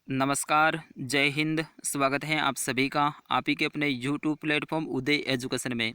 नमस्कार, जय हिंद। स्वागत है आप सभी का आप ही के अपने यूट्यूब प्लेटफॉर्म उदय एजुकेशन में।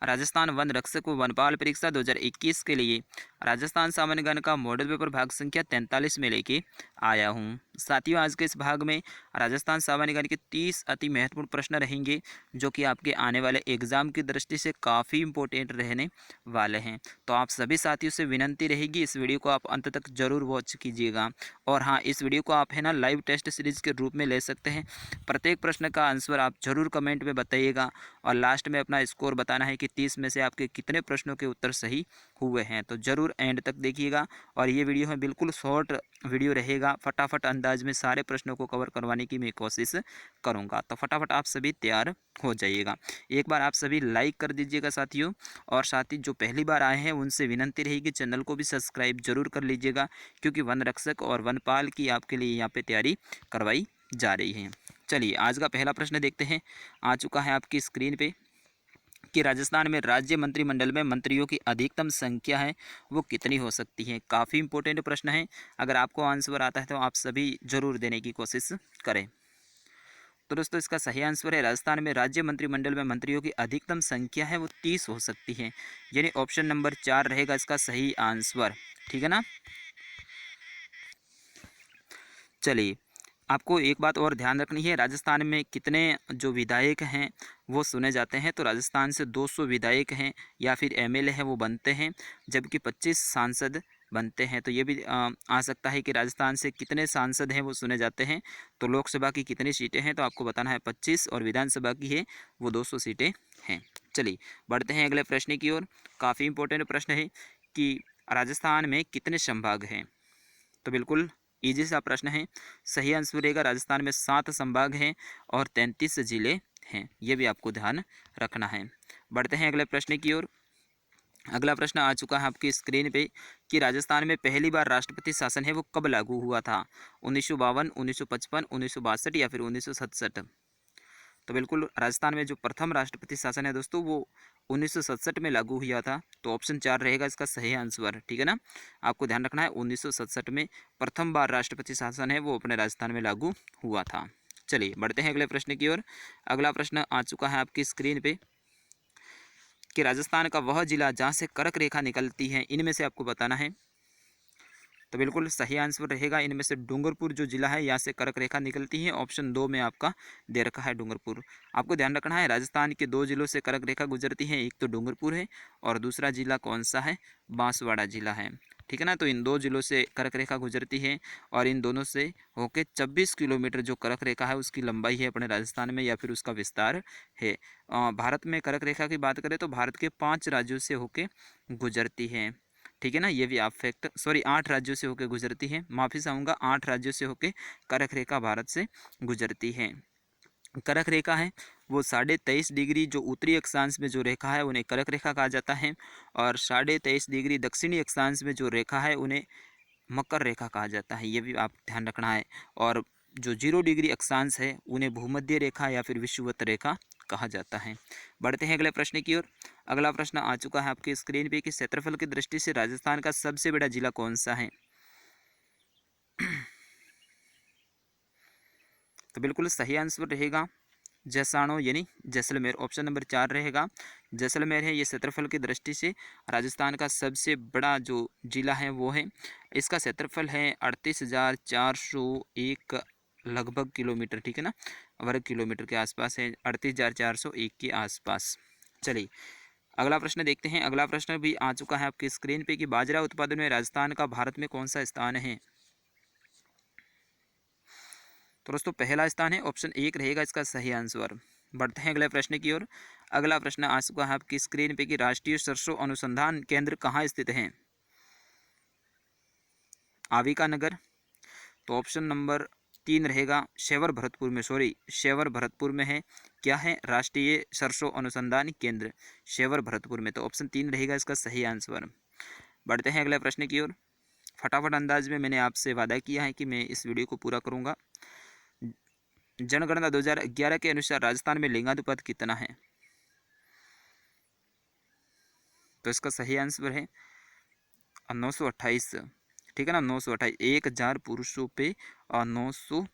राजस्थान वन रक्षक व वनपाल परीक्षा 2021 के लिए राजस्थान सामान्य ज्ञान का मॉडल पेपर भाग संख्या 43 में लेके आया हूँ। साथियों, आज के इस भाग में राजस्थान सामान्य ज्ञान के 30 अति महत्वपूर्ण प्रश्न रहेंगे जो कि आपके आने वाले एग्जाम की दृष्टि से काफ़ी इंपॉर्टेंट रहने वाले हैं। तो आप सभी साथियों से विनंती रहेगी, इस वीडियो को आप अंत तक जरूर वॉच कीजिएगा। और हाँ, इस वीडियो को आप है ना लाइव टेस्ट सीरीज के रूप में ले सकते हैं। प्रत्येक प्रश्न का आंसर आप जरूर कमेंट में बताइएगा और लास्ट में अपना स्कोर बताना है कि 30 में से आपके कितने प्रश्नों के उत्तर सही हुए हैं। तो ज़रूर एंड तक देखिएगा और ये वीडियो है बिल्कुल शॉर्ट वीडियो रहेगा। फटाफट अंदाज में सारे प्रश्नों को कवर करवाने की मैं कोशिश करूँगा। तो फटाफट आप सभी तैयार हो जाइएगा। एक बार आप सभी लाइक कर दीजिएगा साथियों, और साथ ही जो पहली बार आए हैं उनसे विनंती रहेगी चैनल को भी सब्सक्राइब जरूर कर लीजिएगा, क्योंकि वन रक्षक और वनपाल की आपके लिए यहाँ पे तैयारी करवाई जा रही है। चलिए, आज का पहला प्रश्न देखते हैं। आ चुका है आपकी स्क्रीन पे कि राजस्थान में राज्य मंत्रिमंडल में मंत्रियों की अधिकतम संख्या है वो कितनी हो सकती है। काफ़ी इंपॉर्टेंट प्रश्न है। अगर आपको आंसर आता है तो आप सभी जरूर देने की कोशिश करें। तो दोस्तों, इसका सही आंसर है राजस्थान में राज्य मंत्रिमंडल में मंत्रियों की अधिकतम संख्या है वो 30 हो सकती है। यानी ऑप्शन नंबर 4 रहेगा इसका सही आंसर। ठीक है ना। चलिए, आपको एक बात और ध्यान रखनी है, राजस्थान में कितने जो विधायक हैं वो सुने जाते हैं। तो राजस्थान से 200 विधायक हैं या फिर एमएलए हैं वो बनते हैं, जबकि 25 सांसद बनते हैं। तो ये भी आ सकता है कि राजस्थान से कितने सांसद हैं वो सुने जाते हैं। तो लोकसभा की कितनी सीटें हैं तो आपको बताना है 25, और विधानसभा की है वो 200 सीटें हैं। चलिए, बढ़ते हैं अगले प्रश्न की ओर। काफ़ी इंपॉर्टेंट प्रश्न है कि राजस्थान में कितने संभाग हैं। तो बिल्कुल इजी सा प्रश्न है। सही आंसर रहेगा राजस्थान में 7 संभाग हैं और 33 जिले हैं। ये भी आपको ध्यान रखना है। बढ़ते हैं अगले प्रश्न की ओर। अगला प्रश्न आ चुका है आपकी स्क्रीन पे कि राजस्थान में पहली बार राष्ट्रपति शासन है वो कब लागू हुआ था। 1952, 1955, 1962 या फिर 1967। तो बिल्कुल राजस्थान में जो प्रथम राष्ट्रपति शासन है दोस्तों वो 1967 में लागू हुआ था। तो ऑप्शन 4 रहेगा इसका सही आंसर। ठीक है ना। आपको ध्यान रखना है 1967 में प्रथम बार राष्ट्रपति शासन है वो अपने राजस्थान में लागू हुआ था। चलिए, बढ़ते हैं अगले प्रश्न की ओर। अगला प्रश्न आ चुका है आपकी स्क्रीन पे कि राजस्थान का वह जिला जहाँ से कर्क रेखा निकलती है इनमें से आपको बताना है। तो बिल्कुल सही आंसर रहेगा इनमें से डूंगरपुर जो जिला है यहाँ से कर्क रेखा निकलती है। ऑप्शन 2 में आपका दे रखा है डूंगरपुर। आपको ध्यान रखना है राजस्थान के 2 जिलों से कर्क रेखा गुजरती है, एक तो डूंगरपुर है और दूसरा जिला कौन सा है, बांसवाड़ा जिला है। ठीक है ना। तो इन 2 जिलों से कर्क रेखा गुजरती है और इन दोनों से होके 26 किलोमीटर जो कर्क रेखा है उसकी लंबाई है अपने राजस्थान में या फिर उसका विस्तार है। भारत में कर्क रेखा की बात करें तो भारत के 5 राज्यों से होके गुजरती है। ठीक है ना। ये भी आप फैक्ट 8 राज्यों से होकर गुजरती है। माफ़ी चाहूँगा, 8 राज्यों से होकर कर्क रेखा भारत से गुजरती है। कर्क रेखा है वो 23.5 डिग्री जो उत्तरी अक्षांश में जो रेखा है उन्हें कर्क रेखा कहा जाता है, और 23.5 डिग्री दक्षिणी अक्षांश में जो रेखा है उन्हें मकर रेखा कहा जाता है। ये भी आप ध्यान रखना है। और जो 0 डिग्री अक्षांश है उन्हें भूमध्य रेखा या फिर विषुवत रेखा कहा जाता है। बढ़ते हैं अगले प्रश्न की ओर। अगला प्रश्न आ चुका है आपकी स्क्रीन पे कि क्षेत्रफल की दृष्टि से राजस्थान का सबसे बड़ा जिला कौन सा है। तो बिल्कुल सही आंसर रहेगा जैसाणो यानी जैसलमेर। ऑप्शन नंबर 4 रहेगा जैसलमेर है। ये क्षेत्रफल की दृष्टि से राजस्थान का सबसे बड़ा जो जिला है वो है। इसका क्षेत्रफल है 38,401 लगभग किलोमीटर। ठीक है ना। वर्ग किलोमीटर के आसपास है, 38,401 के आसपास। चलिए, अगला प्रश्न देखते हैं। अगला प्रश्न भी आ चुका है आपकी स्क्रीन पे कि बाजरा उत्पादन में राजस्थान का भारत में कौन सा स्थान है। तो दोस्तों पहला स्थान है, ऑप्शन 1 रहेगा इसका सही आंसर। बढ़ते हैं अगले प्रश्न की ओर। अगला प्रश्न आ चुका है आपकी स्क्रीन पे कि राष्ट्रीय सरसों अनुसंधान केंद्र कहाँ स्थित है। आविका नगर। तो ऑप्शन नंबर 3 रहेगा शेवर भरतपुर में, शेवर भरतपुर में है। क्या है, राष्ट्रीय सरसों अनुसंधान केंद्र शेवर भरतपुर में। तो ऑप्शन 3 रहेगा इसका सही आंसर। बढ़ते हैं अगले प्रश्न की ओर। फटाफट अंदाज में मैंने आपसे वादा किया है कि मैं इस वीडियो को पूरा करूंगा। जनगणना 2011 के अनुसार राजस्थान में लिंगानुपात कितना है। तो इसका सही आंसर है 928। ठीक है ना, 928। 1000 पुरुषों पे और 900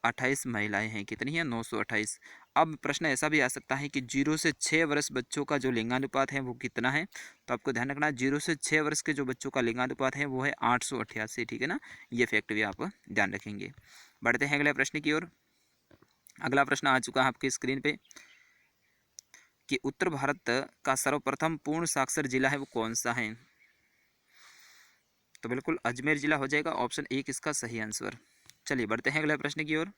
928 महिलाएं हैं। कितनी हैं? 928। अब प्रश्न ऐसा भी आ सकता है कि 0 से 6 वर्ष बच्चों का जो लिंगानुपात है वो कितना है? तो आपको ध्यान रखना, 0 से 6 वर्ष के जो बच्चों का लिंगानुपात है वो है 888। ठीक है ना, ये फैक्ट भी आप ध्यान रखेंगे। बढ़ते हैं अगले प्रश्न की ओर। अगला प्रश्न आ चुका है आपकी स्क्रीन पे कि उत्तर भारत का सर्वप्रथम पूर्ण साक्षर जिला है वो कौन सा है? तो बिल्कुल अजमेर जिला हो जाएगा, ऑप्शन 1 इसका सही आंसर। चलिए बढ़ते हैं अगले प्रश्न की ओर।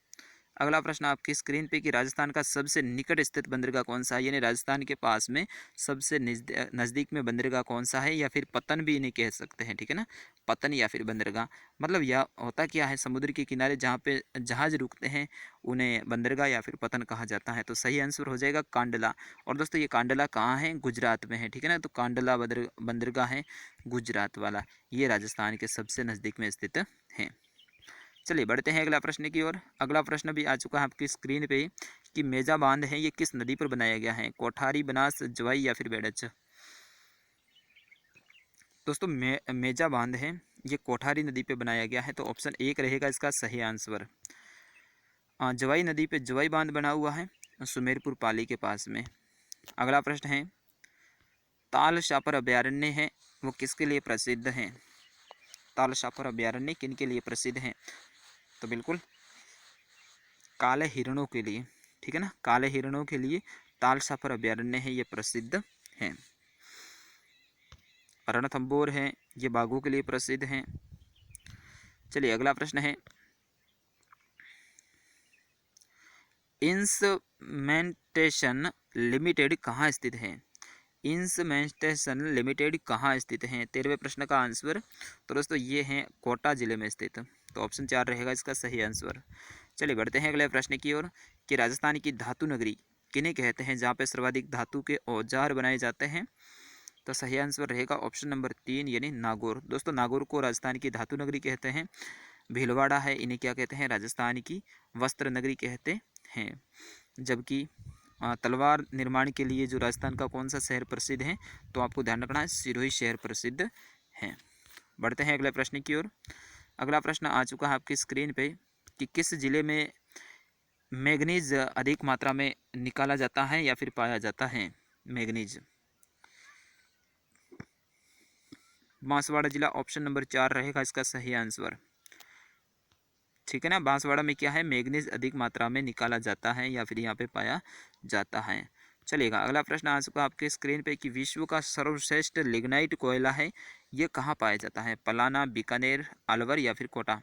अगला प्रश्न आपकी स्क्रीन पे कि राजस्थान का सबसे निकट स्थित बंदरगाह कौन सा है? यानी राजस्थान के पास में सबसे नज़दीक में बंदरगाह कौन सा है, या फिर पतन भी इन्हें कह सकते हैं। ठीक है ना, पतन या फिर बंदरगाह। मतलब यह होता क्या है, समुद्र के किनारे जहाँ पे जहाज़ रुकते हैं उन्हें बंदरगाह या फिर पतन कहा जाता है। तो सही आंसर हो जाएगा कांडला। और दोस्तों ये कांडला कहाँ है? गुजरात में है। ठीक है ना, तो कांडला बंदरगाह है गुजरात वाला, ये राजस्थान के सबसे नज़दीक में स्थित है। चलिए बढ़ते हैं अगला प्रश्न की ओर। अगला प्रश्न भी आ चुका है आपकी स्क्रीन पे कि मेजा बांध है ये किस नदी पर बनाया गया है? कोठारी, बनास, जवाई या फिर बेड़च? दोस्तों मेजा बांध है ये कोठारी नदी पे बनाया गया है, तो ऑप्शन 1 रहेगा इसका सही आंसर। जवाई नदी पे जवाई बांध बना हुआ है सुमेरपुर पाली के पास में। अगला प्रश्न है ताल शापर अभयारण्य है वो किसके लिए प्रसिद्ध है? ताल शापर अभयारण्य किन के लिए प्रसिद्ध है? तो बिल्कुल काले हिरणों के लिए। ठीक है ना, काले हिरणों के लिए ताल शापर अभयारण्य है ये प्रसिद्ध है। रणथंबोर है ये बाघों के लिए प्रसिद्ध है। चलिए अगला प्रश्न है इंसमेंटेशन लिमिटेड कहाँ स्थित है? इंसमेंटेशन लिमिटेड कहाँ स्थित है? 13वें प्रश्न का आंसर तो दोस्तों ये है कोटा जिले में स्थित, तो ऑप्शन 4 रहेगा इसका सही आंसर। चलिए बढ़ते हैं अगले प्रश्न की ओर कि राजस्थान की धातु नगरी किन्हें कहते हैं जहाँ पे सर्वाधिक धातु के औजार बनाए जाते हैं? तो सही आंसर रहेगा ऑप्शन नंबर 3 यानी नागौर। दोस्तों नागौर को राजस्थान की धातु नगरी कहते हैं। भीलवाड़ा है इन्हें क्या कहते हैं? राजस्थान की वस्त्र नगरी कहते हैं। जबकि तलवार निर्माण के लिए जो राजस्थान का कौन सा शहर प्रसिद्ध है? तो आपको ध्यान रखना है सिरोही शहर प्रसिद्ध है। बढ़ते हैं अगले प्रश्न की ओर। अगला प्रश्न आ चुका है आपकी स्क्रीन पे कि किस जिले में मैग्नीज अधिक मात्रा में निकाला जाता है या फिर पाया जाता है? मैग्नीज बांसवाड़ा जिला, ऑप्शन नंबर 4 रहेगा इसका सही आंसर। ठीक है ना, बांसवाड़ा में क्या है? मैग्नीज अधिक मात्रा में निकाला जाता है या फिर यहाँ पे पाया जाता है। चलेगा अगला प्रश्न आ चुका आपके स्क्रीन पे कि विश्व का सर्वश्रेष्ठ लिग्नाइट कोयला है ये कहाँ पाया जाता है? पलाना, बीकानेर, अलवर या फिर कोटा?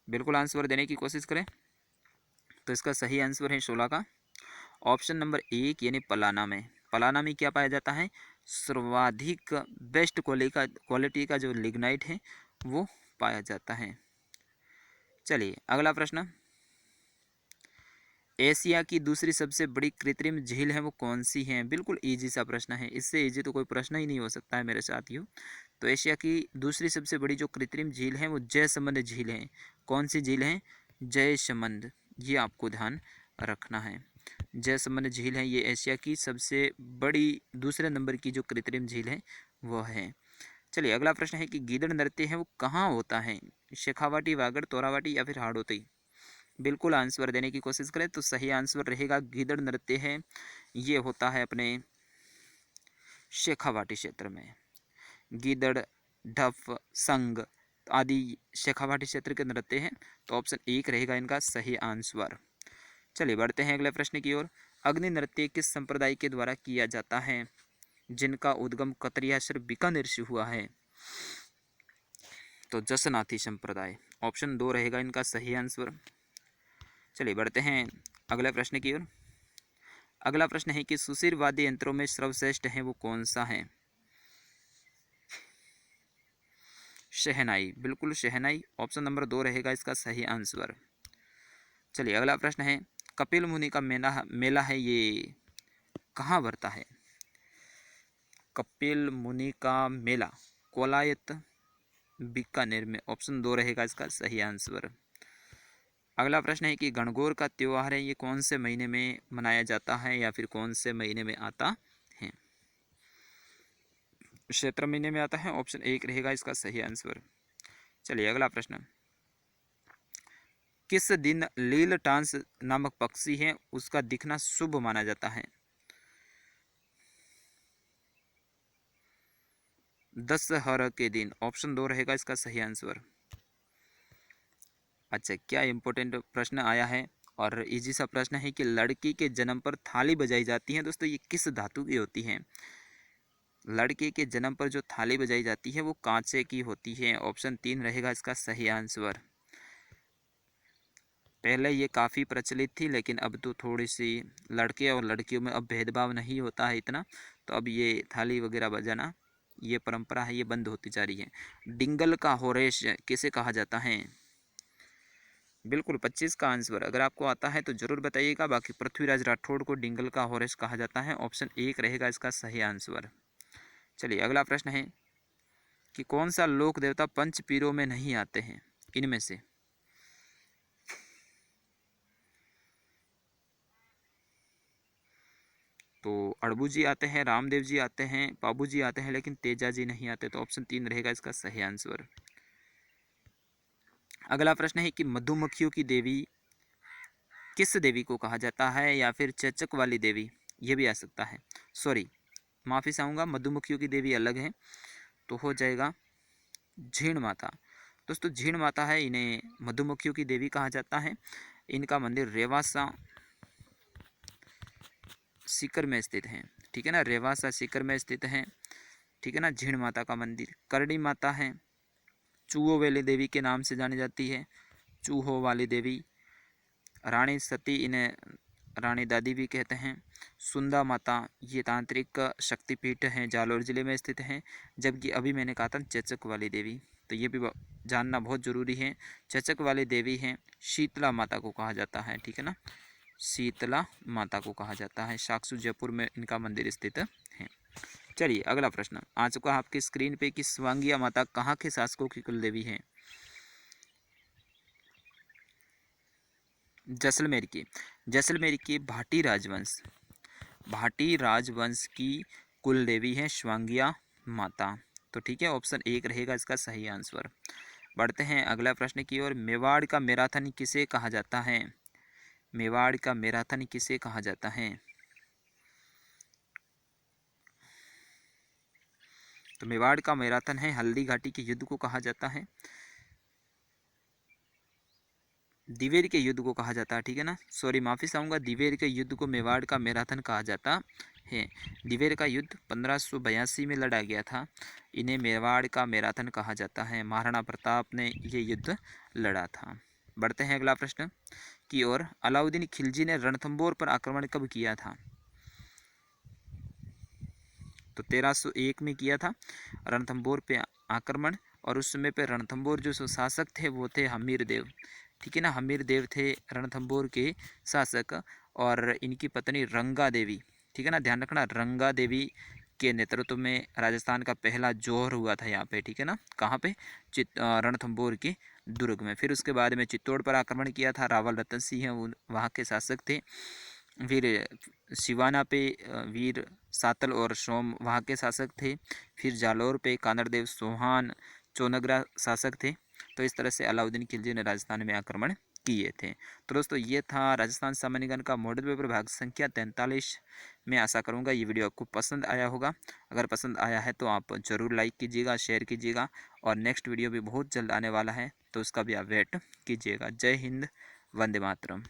बिल्कुल आंसर देने की कोशिश करें। तो इसका सही आंसर है 16 का ऑप्शन नंबर 1 यानी पलाना में। पलाना में क्या पाया जाता है? सर्वाधिक बेस्ट क्वालिटी का जो लिग्नाइट है वो पाया जाता है। चलिए अगला प्रश्न, एशिया की दूसरी सबसे बड़ी कृत्रिम झील है वो कौन सी है? बिल्कुल इजी सा प्रश्न है, इससे इजी तो कोई प्रश्न ही नहीं हो सकता है मेरे साथियों। तो एशिया की दूसरी सबसे बड़ी जो कृत्रिम झील है वो जयसमंद झील है। कौन सी झील है? जयसमंद, ये आपको ध्यान रखना है। जयसमंद झील है ये एशिया की सबसे बड़ी दूसरे नंबर की जो कृत्रिम झील है वो है। चलिए अगला प्रश्न है कि गीदड़ नृत्य है वो कहाँ होता है? शेखावाटी, वागड़, तोरावाटी या फिर हाड़ौती? बिल्कुल आंसर देने की कोशिश करें तो सही आंसर रहेगा गीदड़ नृत्य है ये होता है अपने शेखावाटी क्षेत्र में। गीदड़, ढफ, संग आदि शेखावाटी क्षेत्र के नृत्य हैं, तो ऑप्शन 1 रहेगा इनका सही आंसर। चलिए बढ़ते हैं अगले प्रश्न की ओर। अग्नि नृत्य किस संप्रदाय के द्वारा किया जाता है जिनका उद्गम कतरियासर बीकानेर से हुआ है? तो जसनाथी संप्रदाय, ऑप्शन 2 रहेगा इनका सही आंसर। चलिए बढ़ते हैं अगले प्रश्न की ओर। अगला प्रश्न है कि सुशिर वाद्य यंत्रों में सर्वश्रेष्ठ है वो कौन सा है? शहनाई, बिल्कुल शहनाई, ऑप्शन नंबर 2 रहेगा इसका सही आंसर। चलिए अगला प्रश्न है कपिल मुनि का मेला है ये कहाँ भरता है? कपिल मुनि का मेला कोलायत, बीकानेर में, ऑप्शन 2 रहेगा इसका सही आंसर। अगला प्रश्न है कि गणगौर का त्यौहार है ये कौन से महीने में मनाया जाता है या फिर कौन से महीने में आता है? क्षेत्र महीने में आता है, ऑप्शन 1 रहेगा इसका सही आंसर। चलिए अगला प्रश्न, किस दिन लील टांस नामक पक्षी है उसका दिखना शुभ माना जाता है? दशहरा के दिन। ऑप्शन 2 रहेगा इसका सही आंसर। अच्छा, क्या इम्पोर्टेंट प्रश्न आया है और इजी सा प्रश्न है कि लड़की के जन्म पर थाली बजाई जाती है। दोस्तों ये किस धातु की होती है? लड़के के जन्म पर जो थाली बजाई जाती है वो कांचे की होती है। ऑप्शन 3 रहेगा इसका सही आंसर। पहले ये काफ़ी प्रचलित थी, लेकिन अब तो थोड़ी सी लड़के और लड़कियों में अब भेदभाव नहीं होता है इतना, तो अब ये थाली वगैरह बजाना ये परंपरा है, ये बंद होती जा रही है। डिंगल का होरेश किसे कहा जाता है? बिल्कुल 25 का आंसर। अगर आपको आता है तो ज़रूर बताइएगा। बाकी पृथ्वीराज राठौड़ को डिंगल का होरेश कहा जाता है। ऑप्शन 1 रहेगा इसका सही आंसर। चलिए अगला प्रश्न है कि कौन सा लोक देवता पंच पीरों में नहीं आते हैं इनमें से? तो अड़बू जी आते हैं, रामदेव जी आते हैं, बाबू जी आते हैं, लेकिन तेजा जी नहीं आते। तो ऑप्शन 3 रहेगा इसका सही आंसर। अगला प्रश्न है कि मधुमक्खियों की देवी किस देवी को कहा जाता है, या फिर चेचक वाली देवी ये भी आ सकता है। सॉरी, माफ़ी चाहूँगा, मधुमक्खियों की देवी अलग है, तो हो जाएगा झीण माता। दोस्तों झीण माता है, इन्हें मधुमक्खियों की देवी कहा जाता है। इनका मंदिर रेवासा सीकर में स्थित है, ठीक है ना, रेवासा सीकर में स्थित है, ठीक है ना। झीण माता का मंदिर। करणी माता है, चूहो वाली देवी के नाम से जानी जाती है, चूहो वाली देवी। रानी सती, इन्हें रानी दादी भी कहते हैं। सुंदा माता, ये तांत्रिक शक्तिपीठ है, जालौर ज़िले में स्थित है। जबकि अभी मैंने कहा था चेचक वाली देवी, तो ये भी जानना बहुत ज़रूरी है। चेचक वाली देवी हैं शीतला माता को कहा जाता है, ठीक है ना, शीतला माता को कहा जाता है। साक्षु जयपुर में इनका मंदिर स्थित है। चलिए अगला प्रश्न आ चुका है आपकी स्क्रीन पे कि स्वांगिया माता कहाँ के शासकों की कुल देवी है? जैसलमेर की। जैसलमेर की भाटी राजवंश की कुल देवी है स्वांगिया माता। तो ठीक है, ऑप्शन 1 रहेगा इसका सही आंसर। बढ़ते हैं अगला प्रश्न की ओर। मेवाड़ का मैराथन किसे कहा जाता है? मेवाड़ का मैराथन किसे कहा जाता है? तो मेवाड़ का मैराथन है हल्दी घाटी के युद्ध को कहा जाता है, दिवेर के युद्ध को कहा जाता है, ठीक है ना। सॉरी, माफ़ी चाहूँगा, दिवेर के युद्ध को मेवाड़ का मैराथन कहा जाता है। दिवेर का युद्ध 1582 में लड़ा गया था, इन्हें मेवाड़ का मैराथन कहा जाता है। महाराणा प्रताप ने ये युद्ध लड़ा था। बढ़ते हैं अगला प्रश्न की ओर। अलाउद्दीन खिलजी ने रणथंबोर पर आक्रमण कब किया था? तो 1301 में किया था रणथंबोर पे आक्रमण। और उस समय पे रणथंबोर जो शासक थे वो थे हमीर देव, ठीक है ना। हमीर देव थे रणथंबोर के शासक, और इनकी पत्नी रंगा देवी, ठीक है ना, ध्यान रखना, रंगा देवी के नेतृत्व में राजस्थान का पहला जोहर हुआ था यहाँ पे, ठीक है ना। कहाँ पे? रणथंबोर के दुर्ग में। फिर उसके बाद में चित्तौड़ पर आक्रमण किया था, रावल रतन सिंह वहाँ के शासक थे। फिर सिवाना पे वीर सातल और सोम वहाँ के शासक थे। फिर जालौर पे कानरदेव सोहान चौनगरा शासक थे। तो इस तरह से अलाउद्दीन खिलजी ने राजस्थान में आक्रमण किए थे। तो दोस्तों ये था राजस्थान सामान्य ज्ञान का मॉडल पेपर भाग संख्या 43। मैं आशा करूँगा ये वीडियो आपको पसंद आया होगा। अगर पसंद आया है तो आप ज़रूर लाइक कीजिएगा, शेयर कीजिएगा, और नेक्स्ट वीडियो भी बहुत जल्द आने वाला है, तो उसका भी आप वेट कीजिएगा। जय हिंद, वंदे मातरम।